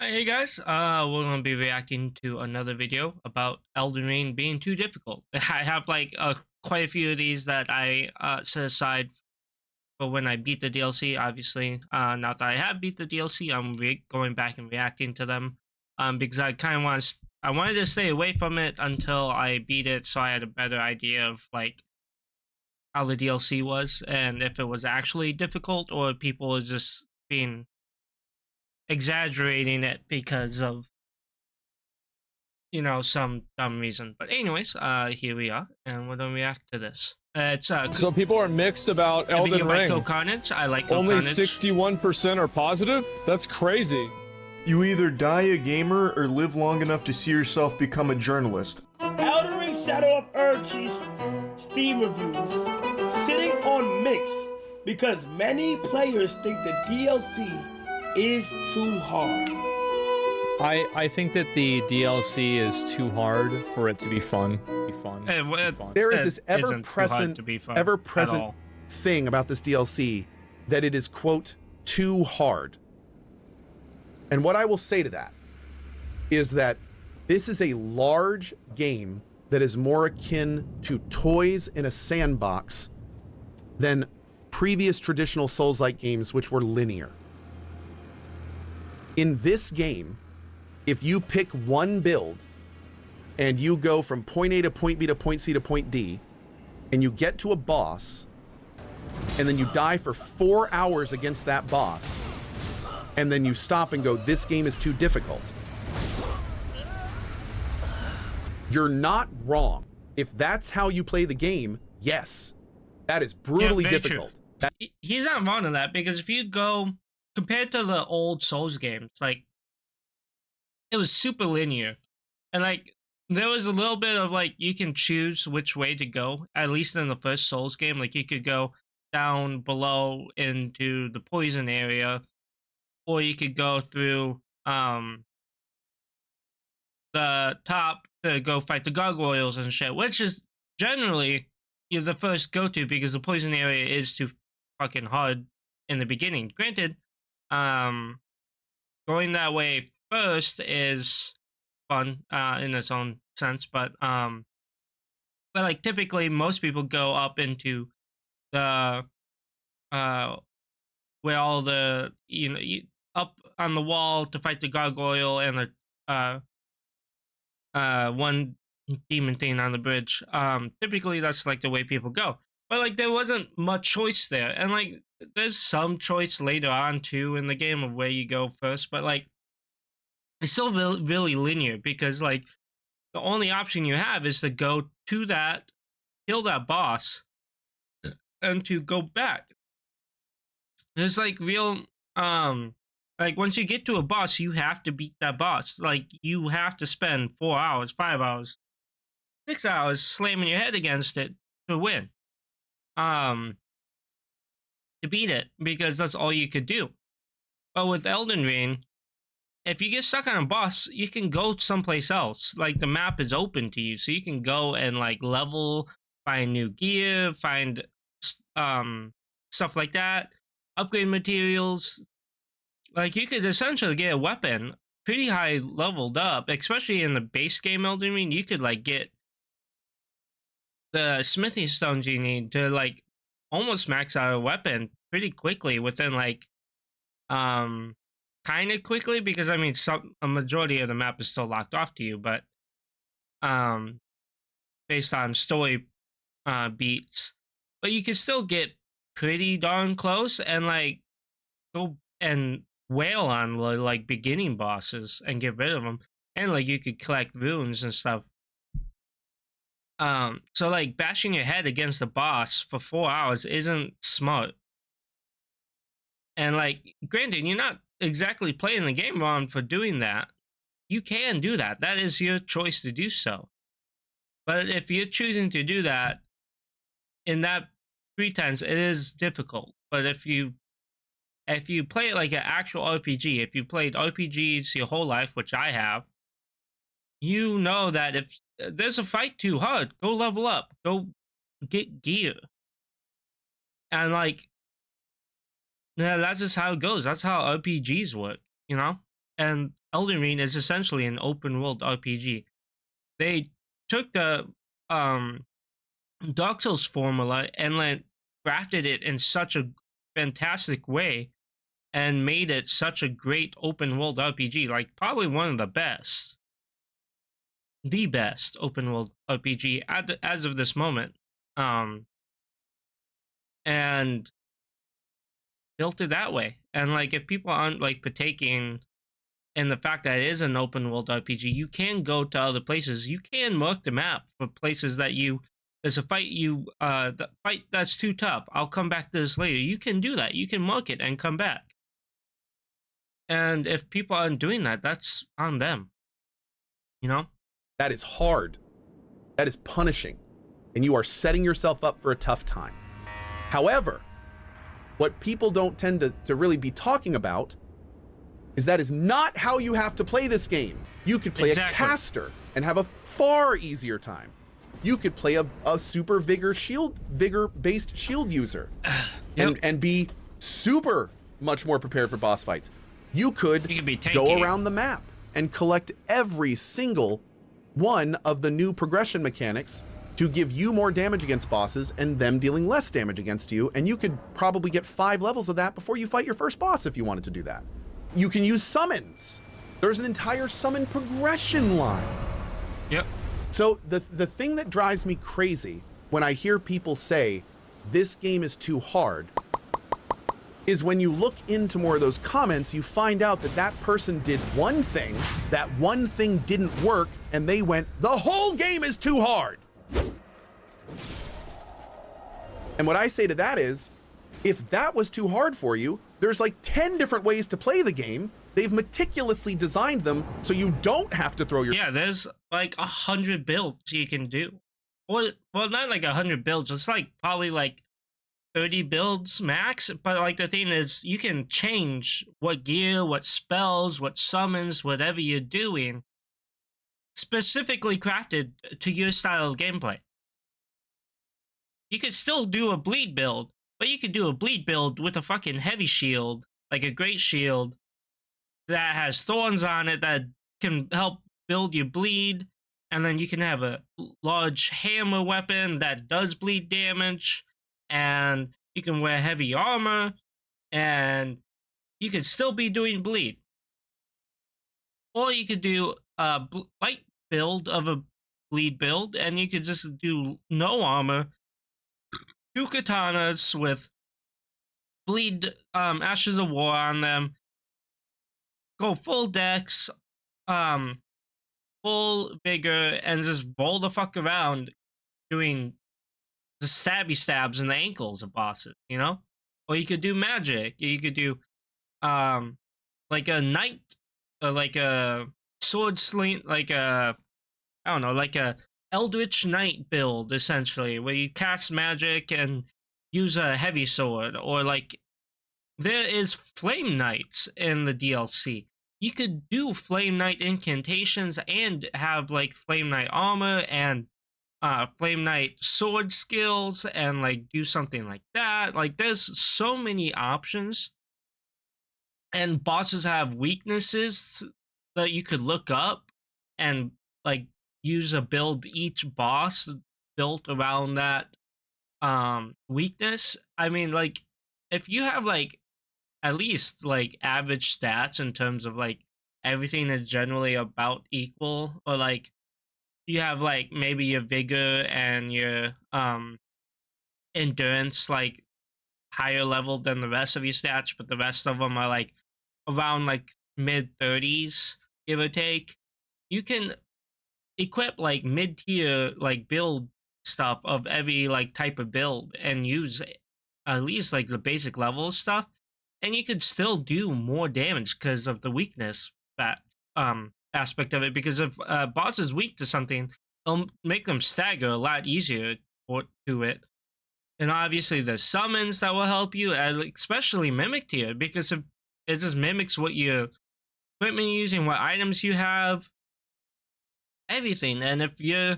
Hey guys, we're gonna be reacting to another video about Elden Ring being too difficult. I have quite a few of these that I set aside for when I beat the DLC. Obviously, now that I have beat the DLC, I'm going back and reacting to them. Because I kind of I wanted to stay away from it until I beat it, so I had a better idea of like how the DLC was and if it was actually difficult or people were just being exaggerating it because of some dumb reason. But anyways, here we are, and we're gonna react to this. It's So people are mixed about a video Elden by Ring. Cohhs. I like Only Cohhs. 61% are positive? That's crazy. You either die a gamer or live long enough to see yourself become a journalist. Elden Ring Shadow of Urchi's Steam reviews sitting on mix because many players think the DLC is too hard. I think that the DLC is too hard for it to be fun. There is this ever-present thing about this DLC that it is, quote, too hard. And what I will say to that is that this is a large game that is more akin to toys in a sandbox than previous traditional Souls-like games, which were linear. In this game, if you pick one build and you go from point A to point B to point C to point D, and you get to a boss, and then you die for 4 hours against that boss, and then you stop and go, this game is too difficult, you're not wrong. If that's how you play the game, yes, that is brutally difficult. He's not wrong in that, because if you go compared to the old Souls games, like it was super linear, and like there was a little bit of like you can choose which way to go. At least in the first Souls game, like you could go down below into the poison area, or you could go through the top to go fight the gargoyles and shit, which is generally you're the first go-to because the poison area is too fucking hard in the beginning. Granted, going that way first is fun in its own sense, but like typically most people go up into the where all the up on the wall to fight the gargoyle and the one demon thing on the bridge. Typically that's like the way people go, but like there wasn't much choice there, and like there's some choice later on too in the game of where you go first, but like it's still really linear because like the only option you have is to go to that, kill that boss, and to go back. There's like real like once you get to a boss, you have to beat that boss. Like you have to spend 4 hours, 5 hours, 6 hours slamming your head against it to win. To beat it, because that's all you could do. But with Elden Ring, if you get stuck on a boss, you can go someplace else. Like the map is open to you, so you can go and like level, find new gear, find stuff like that, upgrade materials. Like you could essentially get a weapon pretty high leveled up, especially in the base game Elden Ring. You could like get the smithy stones you need to like almost max out a weapon pretty quickly within like kind of quickly, because I mean a majority of the map is still locked off to you, but based on story beats, but you can still get pretty darn close and like go and wail on like beginning bosses and get rid of them, and like you could collect runes and stuff. So like bashing your head against the boss for 4 hours isn't smart. And like granted, you're not exactly playing the game wrong for doing that. You can do that. That is your choice to do so. But if you're choosing to do that in that pretense, it is difficult. But if you play it like an actual RPG, if you played RPGs your whole life, which I have, you know that if there's a fight too hard, go level up, go get gear. And like, yeah, that's just how it goes. That's how RPGs work, you know? and Elden Ring is essentially an open world RPG. They took the Dark Souls formula and like crafted it in such a fantastic way and made it such a great open world RPG, like probably one of the best, open world RPG as of this moment. And built it that way. And like if people aren't like partaking in the fact that it is an open world RPG, you can go to other places. You can mark the map for places that there's a fight the fight that's too tough. I'll come back to this later. You can do that. You can mark it and come back. And if people aren't doing that, that's on them. You know? That is hard. That is punishing. And you are setting yourself up for a tough time. However, what people don't tend to really be talking about is that is not how you have to play this game. You could play a caster and have a far easier time. You could play a super vigor-based shield user and be super much more prepared for boss fights. You could go around the map and collect every single one of the new progression mechanics to give you more damage against bosses and them dealing less damage against you. And you could probably get 5 levels of that before you fight your first boss if you wanted to do that. You can use summons. There's an entire summon progression line. Yep. So the thing that drives me crazy when I hear people say this game is too hard is when you look into more of those comments, you find out that that person did one thing, that one thing didn't work, and they went, the whole game is too hard. And what I say to that is, if that was too hard for you, there's like 10 different ways to play the game. They've meticulously designed them so you don't have to throw your... Yeah, there's like 100 builds you can do. Well, not like 100 builds, it's like probably like 30 builds max, but like the thing is you can change what gear, what spells, what summons, whatever you're doing, specifically crafted to your style of gameplay. You could still do a bleed build, but you could do a bleed build with a fucking heavy shield, like a great shield that has thorns on it that can help build your bleed, and then you can have a large hammer weapon that does bleed damage, and you can wear heavy armor, and you could still be doing bleed. Or you could do a light build of a bleed build, and you could just do no armor, 2 katanas with bleed Ashes of War on them, go full dex, full vigor, and just roll the fuck around doing the stabby stabs in the ankles of bosses, you know? Or you could do magic. You could do like a knight, like a sword sling, like a, I don't know, like a Eldritch Knight build, essentially, where you cast magic and use a heavy sword. Or like, there is Flame Knights in the DLC. You could do Flame Knight incantations and have like Flame Knight armor and Flame Knight sword skills and like do something like that. Like there's so many options, and bosses have weaknesses that you could look up and like use a build each boss built around that weakness. I mean, like if you have like at least like average stats in terms of like everything is generally about equal, or like you have like maybe your vigor and your endurance like higher level than the rest of your stats, but the rest of them are like around like mid 30s, give or take. You can equip like mid-tier like build stuff of every like type of build and use at least like the basic level stuff, and you could still do more damage because of the weakness that aspect of it. Because if a boss is weak to something, it'll make them stagger a lot easier to it. And obviously there's summons that will help you, especially mimic tier, because if it just mimics what your equipment you're using, what items you have, everything. And if you're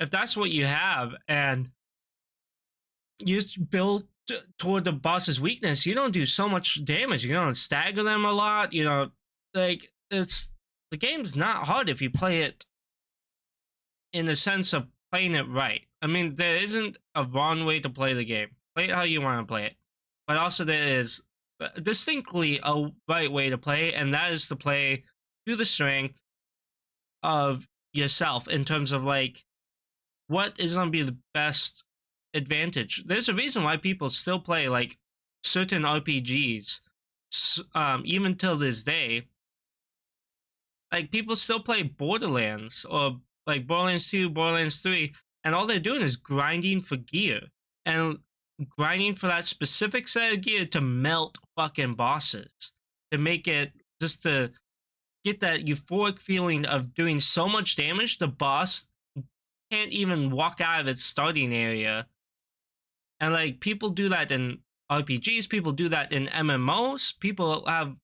if that's what you have and you build toward the boss's weakness, you don't do so much damage. You don't stagger them a lot. You know, like the game's not hard if you play it in the sense of playing it right. I mean, there isn't a wrong way to play the game. Play it how you want to play it. But also there is distinctly a right way to play, and that is to play to the strength of yourself in terms of like what is going to be the best advantage. There's a reason why people still play like certain RPGs, even till this day. Like people still play Borderlands or like Borderlands 2, Borderlands 3, and all they're doing is grinding for gear and grinding for that specific set of gear to melt fucking bosses, to make it, just to get that euphoric feeling of doing so much damage the boss can't even walk out of its starting area. And like people do that in RPGs, people do that in MMOs, people have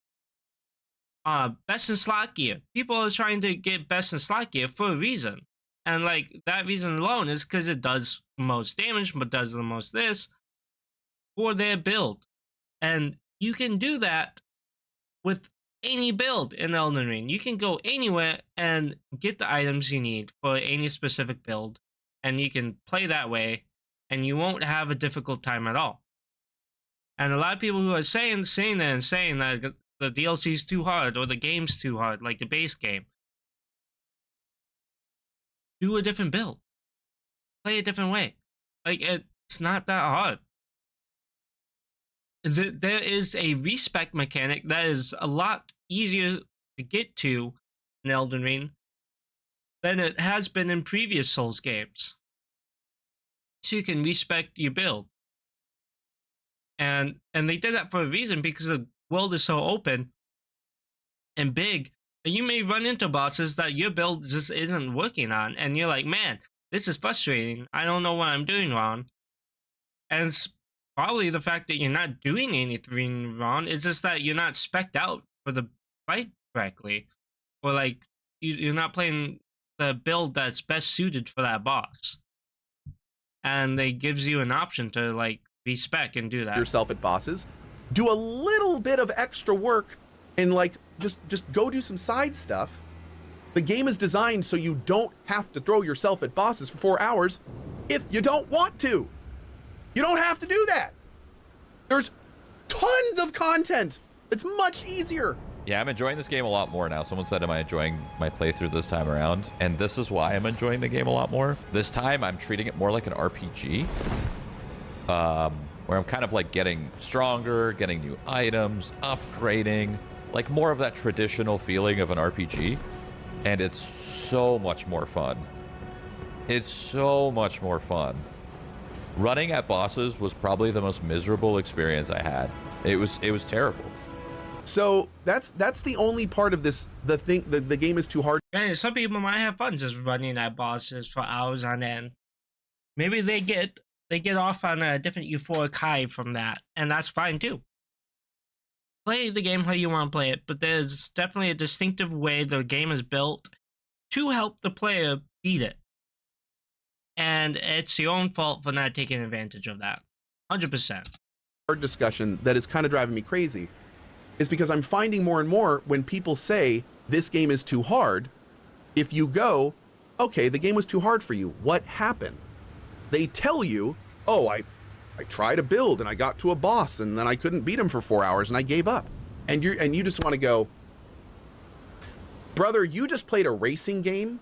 best in slot gear. People are trying to get best in slot gear for a reason. And like that reason alone is because it does most damage, but does the most this for their build. And you can do that with any build in Elden Ring. You can go anywhere and get the items you need for any specific build, and you can play that way, and you won't have a difficult time at all. And a lot of people who are saying that the DLC is too hard or the game's too hard, like the base game, do a different build, play a different way. Like it's not that hard. There is a respec mechanic that is a lot easier to get to in Elden Ring than it has been in previous Souls games. So you can respec your build. And they did that for a reason, because the world is so open and big that you may run into bosses that your build just isn't working on, and you're like, man, this is frustrating. I don't know what I'm doing wrong. And it's probably the fact that you're not doing anything wrong. It's just that you're not spec'd out for the fight correctly, or like you're not playing the build that's best suited for that boss. And it gives you an option to like respec and do that yourself at bosses. Do a little bit of extra work and like just go do some side stuff. The game is designed so you don't have to throw yourself at bosses for 4 hours if you don't want to. You don't have to do that. There's tons of content. It's much easier. Yeah, I'm enjoying this game a lot more now. Someone said, am I enjoying my playthrough this time around? And this is why I'm enjoying the game a lot more. This time, I'm treating it more like an RPG, where I'm kind of like getting stronger, getting new items, upgrading, like more of that traditional feeling of an RPG. And it's so much more fun. It's so much more fun. Running at bosses was probably the most miserable experience I had. It was terrible. So that's the only part of this, the game is too hard. And some people might have fun just running at bosses for hours on end. Maybe they get off on a different euphoric high from that, and that's fine too. Play the game how you want to play it, but there's definitely a distinctive way the game is built to help the player beat it. And it's your own fault for not taking advantage of that. 100%. Hard discussion that is kind of driving me crazy is because I'm finding more and more when people say this game is too hard, if you go, okay, the game was too hard for you, what happened? They tell you, oh, I tried a build and I got to a boss and then I couldn't beat him for 4 hours and I gave up. And you just want to go, brother, you just played a racing game,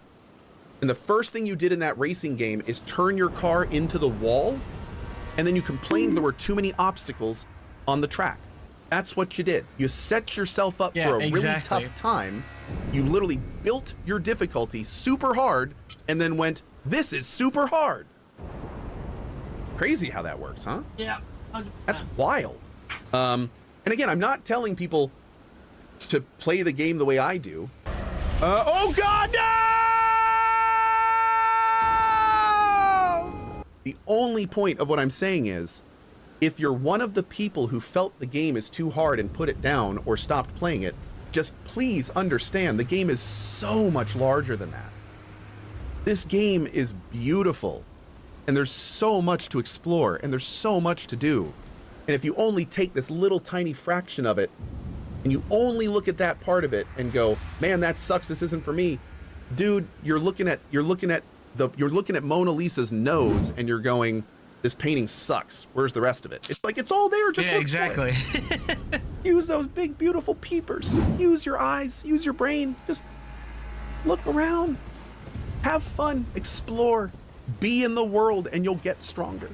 and the first thing you did in that racing game is turn your car into the wall, and then you complained there were too many obstacles on the track. That's what you did. You set yourself up for a really tough time. You literally built your difficulty super hard and then went, this is super hard. Crazy how that works, huh? Yeah. 100%. That's wild. And again, I'm not telling people to play the game the way I do. Oh God, no! The only point of what I'm saying is, if you're one of the people who felt the game is too hard and put it down or stopped playing it, just please understand the game is so much larger than that. This game is beautiful, and there's so much to explore, and there's so much to do. And if you only take this little tiny fraction of it, and you only look at that part of it and go, man, that sucks, this isn't for me. Dude, you're looking at Mona Lisa's nose and you're going, this painting sucks. Where's the rest of it? It's like, it's all there, just yeah, look exactly. for it. Use those big, beautiful peepers. Use your eyes, use your brain. Just look around. Have fun, explore, be in the world, and you'll get stronger.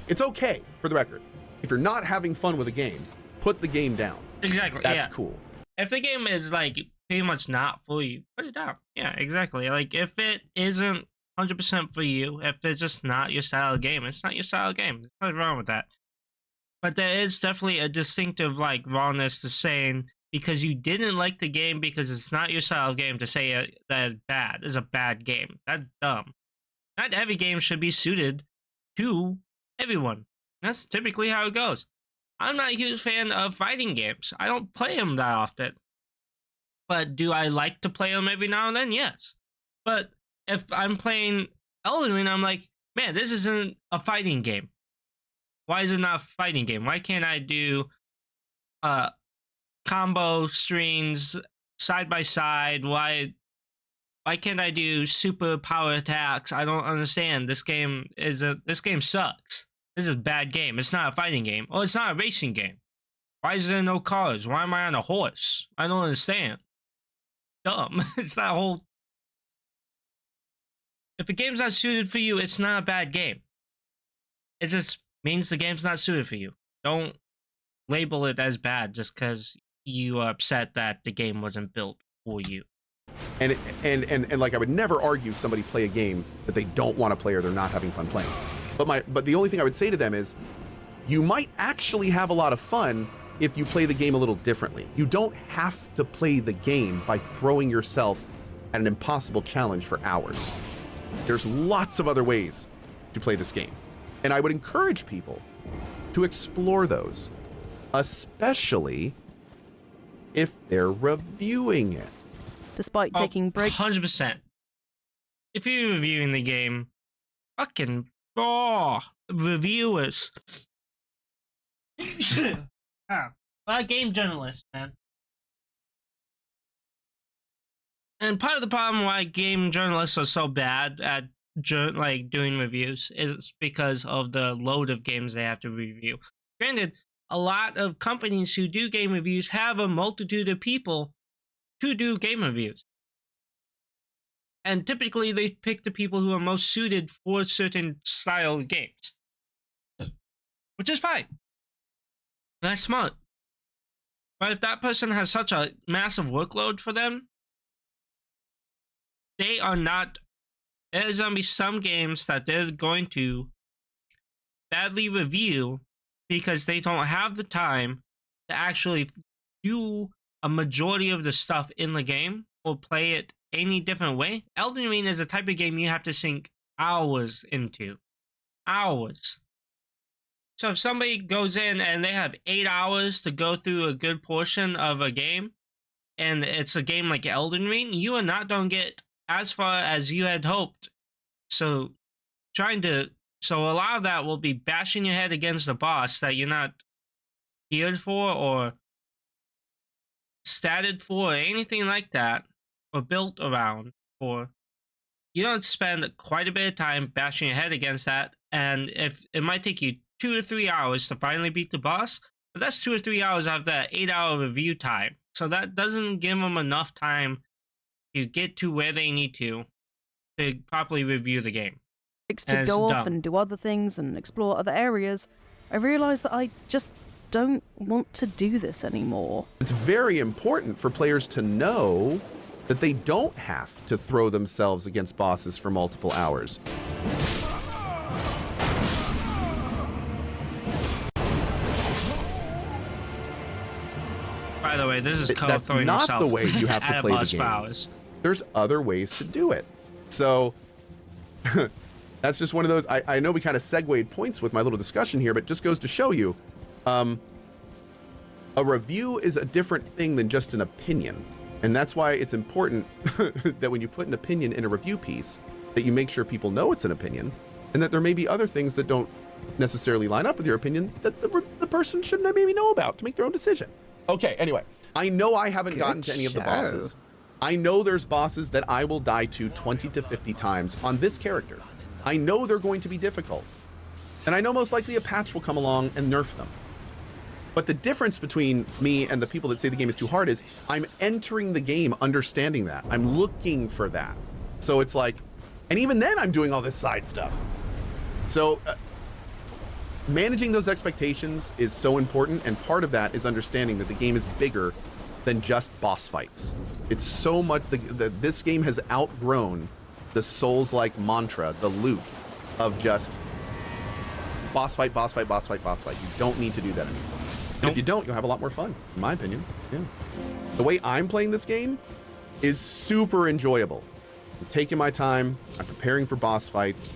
It's okay, for the record. If you're not having fun with a game, put the game down. Exactly. That's cool. If the game is like pretty much not for you, put it down. Yeah, exactly. Like if it isn't 100% for you, if it's just not your style of game, it's not your style of game. There's nothing wrong with that. But there is definitely a distinctive like rawness to saying because you didn't like the game because it's not your style of game to say that it's bad. It's a bad game. That's dumb. Not every game should be suited to everyone. That's typically how it goes. I'm not a huge fan of fighting games. I don't play them that often. But do I like to play them every now and then? Yes. But if I'm playing Elden Ring, I'm like, man, this isn't a fighting game. Why is it not a fighting game? Why can't I do combo strings side by side? Why can't I do super power attacks? I don't understand. This game sucks. This is a bad game. It's not a fighting game. Oh, it's not a racing game. Why is there no cars? Why am I on a horse? I don't understand. Dumb. It's that whole... If a game's not suited for you, it's not a bad game. It just means the game's not suited for you. Don't label it as bad just because you are upset that the game wasn't built for you. And like I would never argue somebody play a game that they don't want to play or they're not having fun playing. But the only thing I would say to them is you might actually have a lot of fun if you play the game a little differently. You don't have to play the game by throwing yourself at an impossible challenge for hours. There's lots of other ways to play this game. And I would encourage people to explore those, especially if they're reviewing it. Despite taking breaks. 100%. If you're reviewing the game, fucking reviewers. Game journalists, man. And part of the problem why game journalists are so bad at doing reviews is because of the load of games they have to review. Granted, a lot of companies who do game reviews have a multitude of people to do game reviews. And typically they pick the people who are most suited for certain style of games. Which is fine. That's smart. But if that person has such a massive workload for them, there's going to be some games that they're going to badly review because they don't have the time to actually do a majority of the stuff in the game or play it any different way. Elden Ring is a type of game you have to sink hours into. Hours. So if somebody goes in and they have 8 hours to go through a good portion of a game, and it's a game like Elden Ring, you are not going to get as far as you had hoped. So a lot of that will be bashing your head against a boss that you're not geared for or statted for or anything like that, or built around for. You don't spend quite a bit of time bashing your head against that, and if it might take you 2 to 3 hours to finally beat the boss, but that's 2 or 3 hours of that 8-hour review time. So that doesn't give them enough time to get to where they need to properly review the game. To go off and do other things and explore other areas, I realized that I just don't want to do this anymore. It's very important for players to know that they don't have to throw themselves against bosses for multiple hours. By the way, this is Cohhs throwing not himself the way you have to play the game. Hours. There's other ways to do it. So that's just one of those. I know we kind of segued points with my little discussion here, but just goes to show you, a review is a different thing than just an opinion. And that's why it's important that when you put an opinion in a review piece, that you make sure people know it's an opinion, and that there may be other things that don't necessarily line up with your opinion that the person should maybe know about to make their own decision. Okay, anyway, I know I haven't gotten to any of the bosses. I know there's bosses that I will die to 20 to 50 times on this character. I know they're going to be difficult. And I know most likely a patch will come along and nerf them. But the difference between me and the people that say the game is too hard is I'm entering the game understanding that. I'm looking for that. So it's like, and even then I'm doing all this side stuff. So managing those expectations is so important, and part of that is understanding that the game is bigger than just boss fights. It's so much, this game has outgrown the Souls-like mantra, the loop of just boss fight, boss fight, boss fight, boss fight. You don't need to do that anymore. And if you don't, you'll have a lot more fun, in my opinion. Yeah. The way I'm playing this game is super enjoyable. I'm taking my time, I'm preparing for boss fights.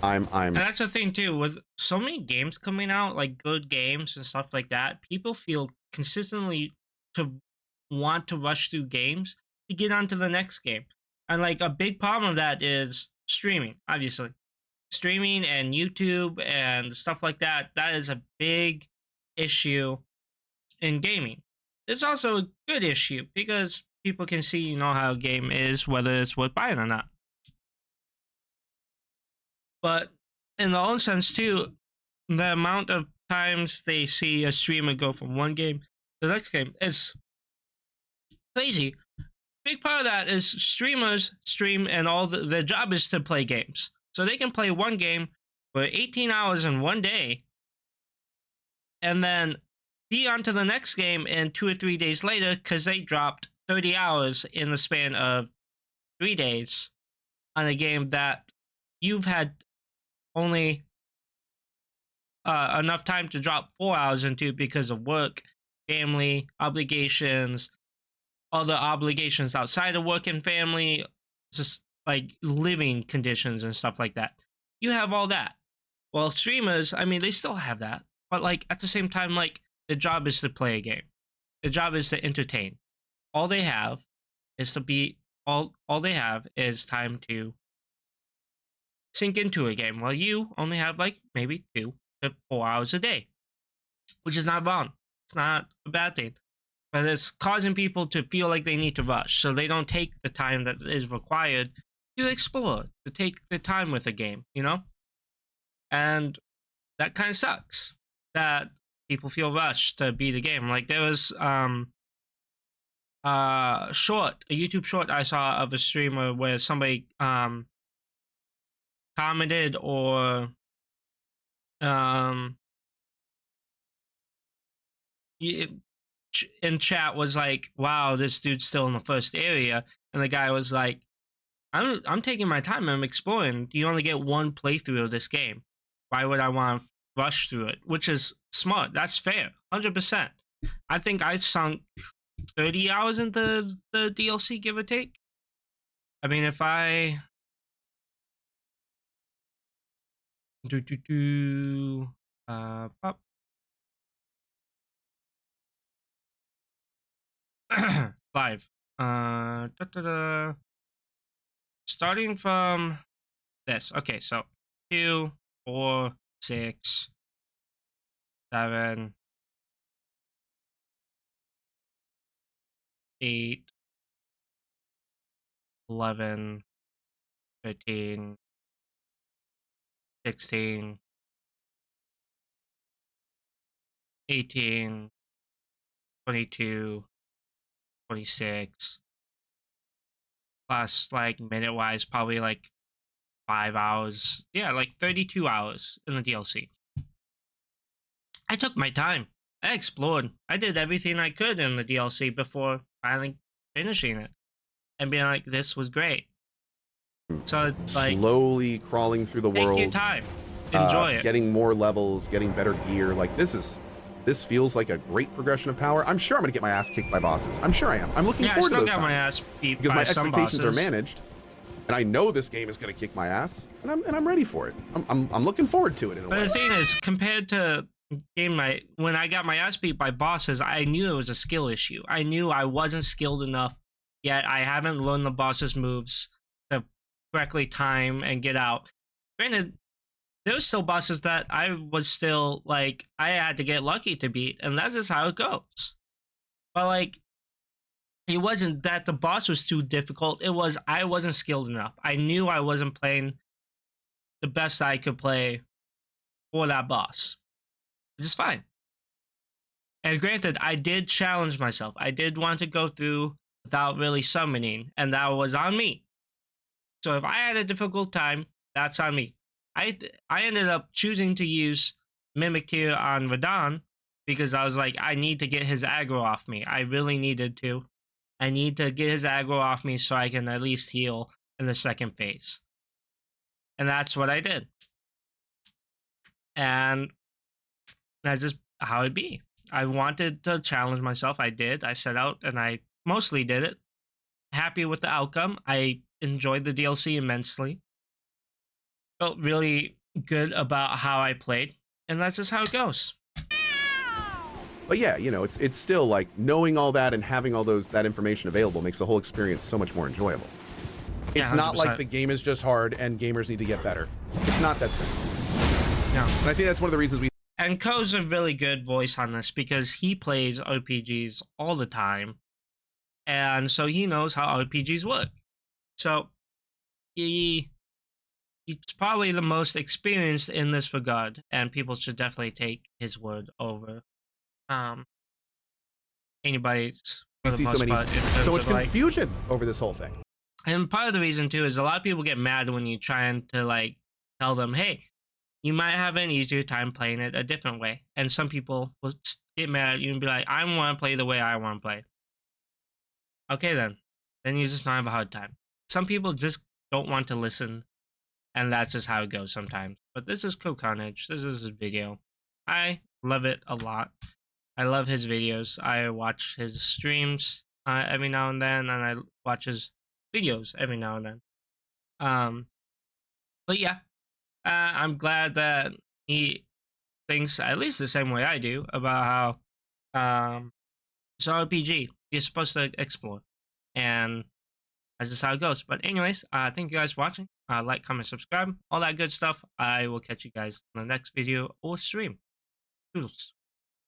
And that's the thing too, with so many games coming out, like good games and stuff like that, people feel consistently to want to rush through games to get on to the next game. And like a big problem of that is streaming, obviously. Streaming and YouTube and stuff like that, that is a big issue in gaming. It's also a good issue because people can see, you know, how a game is, whether it's worth buying or not. But in the own sense too, the amount of times they see a streamer go from one game to the next game is crazy. Big part of that is streamers stream, and all their job is to play games. So they can play one game for 18 hours in one day and then be on to the next game in 2 or 3 days later because they dropped 30 hours in the span of 3 days on a game that you've had only enough time to drop 4 hours into because of work, family, obligations, other obligations outside of work and family, just like living conditions and stuff like that. You have all that. Well, streamers, I mean, they still have that, but like at the same time, like the job is to play a game. The job is to entertain. All they have is to be all they have is time to sink into a game. Well, you only have like maybe 2 to 4 hours a day, which is not wrong. It's not a bad thing. But it's causing people to feel like they need to rush, so they don't take the time that is required to explore, to take the time with a game, you know? And that kind of sucks, that people feel rushed to beat a game. Like, there was a YouTube short I saw of a streamer where somebody commented or in chat was like, wow, this dude's still in the first area, and the guy was like, I'm taking my time, I'm exploring. You only get one playthrough of this game. Why would I want to rush through it? Which is smart. That's fair. 100%. I think I sunk 30 hours into the DLC, give or take. I mean, if I pop. Live. Starting from this. Okay, so 2, 4, 6, 7, 8, 11, 13, 16, 18, 22, 26, plus like minute wise probably like 5 hours. Yeah, like 32 hours in the DLC. I took my time. I explored. I did everything I could in the DLC before finally finishing it and being like, this was great. So it's like slowly crawling through the world. Take your time. Enjoy it. Getting more levels, getting better gear. Like this feels like a great progression of power. I'm sure I'm gonna get my ass kicked by bosses. I'm sure I am. I'm looking forward to those times. My ass beat because by my some expectations bosses are managed, and I know this game is gonna kick my ass, and I'm ready for it. I'm looking forward to it in a way. But the thing is, compared to game night, when I got my ass beat by bosses, I knew it was a skill issue. I knew I wasn't skilled enough yet. I haven't learned the boss's moves to correctly time and get out. Granted, there was still bosses that I was still like I had to get lucky to beat, and that's just how it goes. But like, it wasn't that the boss was too difficult. It was I wasn't skilled enough. I knew I wasn't playing the best I could play for that boss, which is fine. And granted, I did challenge myself. I did want to go through without really summoning, and that was on me. So if I had a difficult time, that's on me. I ended up choosing to use Mimikyu on Radahn because I was like, I need to get his aggro off me. I really needed to. I need to get his aggro off me so I can at least heal in the second phase. And that's what I did. And that's just how it be. I wanted to challenge myself. I did. I set out and I mostly did it. Happy with the outcome. I enjoyed the DLC immensely. Felt really good about how I played. And that's just how it goes. But yeah, you know, it's still like knowing all that and having all that information available makes the whole experience so much more enjoyable. It's not like the game is just hard and gamers need to get better. It's not that simple. No. And I think that's one of the reasons we... And Cohhs a really good voice on this because he plays RPGs all the time. And so he knows how RPGs work. So he's probably the most experienced in this regard. And people should definitely take his word over anybody's. You see so much confusion over this whole thing. And part of the reason too is a lot of people get mad when you're trying to like tell them, hey, you might have an easier time playing it a different way. And some people will get mad at you and be like, I want to play the way I want to play. Okay, then you just don't have a hard time. Some people just don't want to listen, and that's just how it goes sometimes. But this is Cohhs. This is his video. I love it a lot. I love his videos. I watch his streams every now and then, and I watch his videos every now and then. But yeah, I'm glad that he thinks at least the same way I do about how it's an RPG. You're supposed to explore, and that's just how it goes. But anyways, thank you guys for watching. Like, comment, subscribe, all that good stuff. I will catch you guys in the next video or stream. Toodles.